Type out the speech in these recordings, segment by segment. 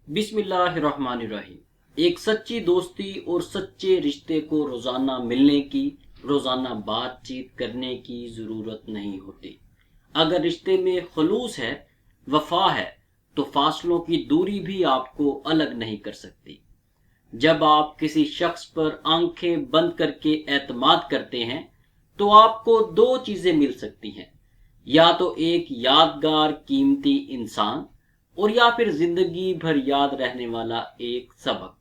बिस्मिल्लाहिर्रहमानिर्रहीम। एक सच्ची दोस्ती और सच्चे रिश्ते को रोजाना मिलने की, रोजाना बातचीत करने की जरूरत नहीं होती। अगर रिश्ते में खलूस है, वफा है, तो फासलों की दूरी भी आपको अलग नहीं कर सकती। जब आप किसी शख्स पर आंखें बंद करके एतमाद करते हैं, तो आपको दो चीजें मिल सकती हैं। या तो एक यादगार कीमती इंसान, और या फिर जिंदगी भर याद रहने वाला एक सबक।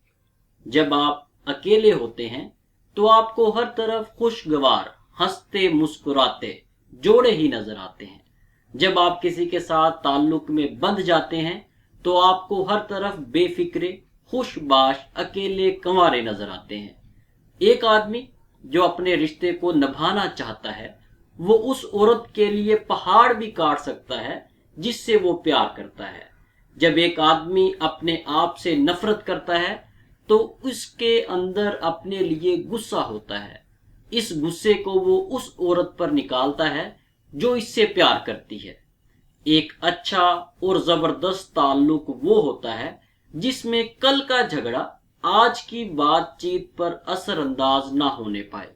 जब आप अकेले होते हैं तो आपको हर तरफ खुशगवार, हंसते मुस्कुराते जोड़े ही नजर आते हैं। जब आप किसी के साथ ताल्लुक में बंध जाते हैं तो आपको हर तरफ बेफिक्रे, खुशबाश, अकेले कंवारे नजर आते हैं। एक आदमी जो अपने रिश्ते को निभाना चाहता है, वो उस औरत के लिए पहाड़ भी काट सकता है जिससे वो प्यार करता है। जब एक आदमी अपने आप से नफरत करता है तो उसके अंदर अपने लिए गुस्सा होता है। इस गुस्से को वो उस औरत पर निकालता है जो इससे प्यार करती है। एक अच्छा और जबरदस्त ताल्लुक वो होता है जिसमें कल का झगड़ा आज की बातचीत पर असरअंदाज ना होने पाए।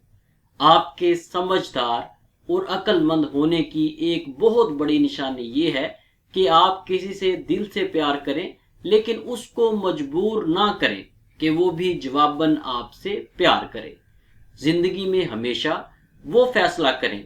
आपके समझदार और अक्लमंद होने की एक बहुत बड़ी निशानी ये है कि आप किसी से दिल से प्यार करें, लेकिन उसको मजबूर ना करें कि वो भी जवाबन आपसे प्यार करे। जिंदगी में हमेशा वो फैसला करें,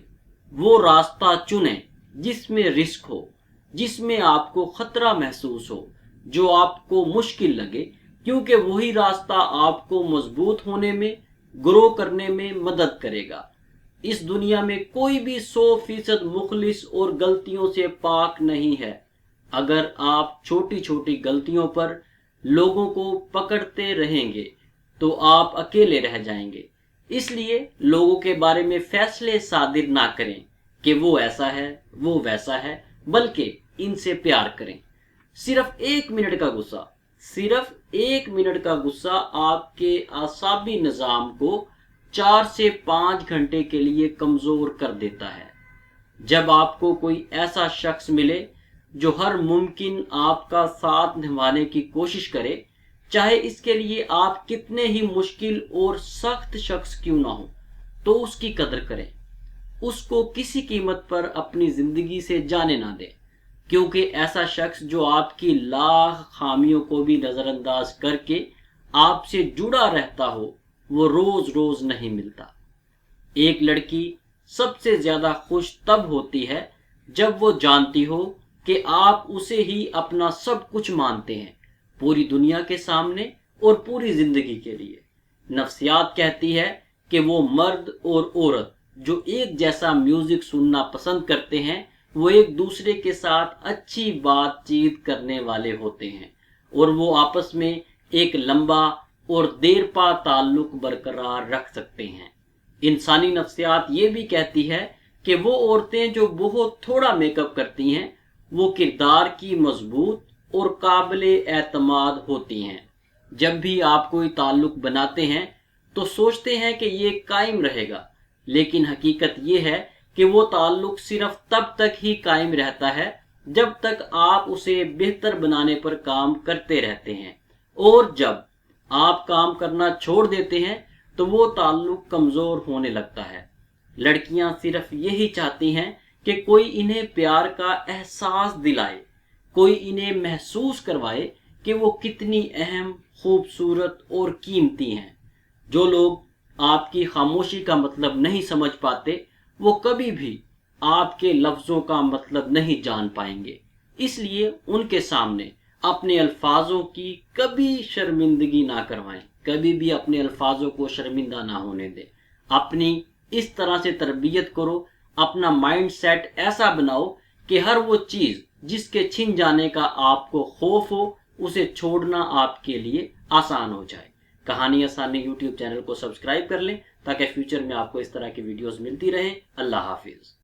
वो रास्ता चुनें जिसमें रिस्क हो, जिसमें आपको खतरा महसूस हो, जो आपको मुश्किल लगे, क्योंकि वही रास्ता आपको मजबूत होने में, ग्रो करने में मदद करेगा। इस दुनिया में कोई भी 100% मुखलिस और गलतियों से पाक नहीं है। अगर आप छोटी छोटी गलतियों पर लोगों को पकड़ते रहेंगे तो आप अकेले रह जाएंगे। इसलिए लोगों के बारे में फैसले सादिर ना करें कि वो ऐसा है, वो वैसा है, बल्कि इनसे प्यार करें। सिर्फ एक मिनट का गुस्सा आपके आसाबी निजाम को 4 से 5 घंटे के लिए कमजोर कर देता है। जब आपको कोई ऐसा शख्स मिले जो हर मुमकिन आपका साथ निभाने की कोशिश करे, चाहे इसके लिए आप कितने ही मुश्किल और सख्त शख्स क्यों ना हो, तो उसकी कदर करें। उसको किसी कीमत पर अपनी जिंदगी से जाने ना दें, क्योंकि ऐसा शख्स जो आपकी लाख खामियों को भी नजरअंदाज करके आपसे जुड़ा रहता हो, वो रोज रोज नहीं मिलता। एक लड़की सबसे ज्यादा खुश तब होती है जब वो जानती हो कि आप उसे ही अपना सब कुछ मानते हैं, पूरी दुनिया के सामने और पूरी जिंदगी के लिए। नफ्सियात कहती है कि वो मर्द और औरत जो एक जैसा म्यूजिक सुनना पसंद करते हैं, वो एक दूसरे के साथ अच्छी बातचीत करने वाले होते हैं और वो आपस में एक लंबा और देरपा ताल्लुक बरकरार रख सकते हैं। इंसानी नफ्सियात ये भी कहती है कि वो औरतें जो बहुत थोड़ा मेकअप करती हैं, वो किरदार की मजबूत और काबिले एतमाद होती हैं। जब भी आप कोई ताल्लुक बनाते हैं तो सोचते हैं कि ये कायम रहेगा, लेकिन हकीकत ये है कि वो ताल्लुक सिर्फ तब तक ही कायम रहता है जब तक आप उसे बेहतर बनाने पर काम करते रहते हैं, और जब आप काम करना छोड़ देते हैं तो वो ताल्लुक कमजोर होने लगता है। लड़कियां सिर्फ यही चाहती हैं कि कोई इन्हें प्यार का एहसास दिलाए, कोई इन्हें महसूस करवाए कि वो कितनी अहम, खूबसूरत और कीमती हैं। जो लोग आपकी खामोशी का मतलब नहीं समझ पाते, वो कभी भी आपके लफ्जों का मतलब नहीं जान पाएंगे। इसलिए उनके सामने अपने अल्फाजों की कभी शर्मिंदगी ना करवाएं, कभी भी अपने अल्फाजों को शर्मिंदा ना होने दें। अपनी इस तरह से तरबियत करो, अपना माइंड सेट ऐसा बनाओ कि हर वो चीज जिसके छिन जाने का आपको खौफ हो, उसे छोड़ना आपके लिए आसान हो जाए। कहानी आसानी यूट्यूब चैनल को सब्सक्राइब कर लें ताकि फ्यूचर में आपको इस तरह की वीडियोस मिलती रहें। अल्लाह हाफिज।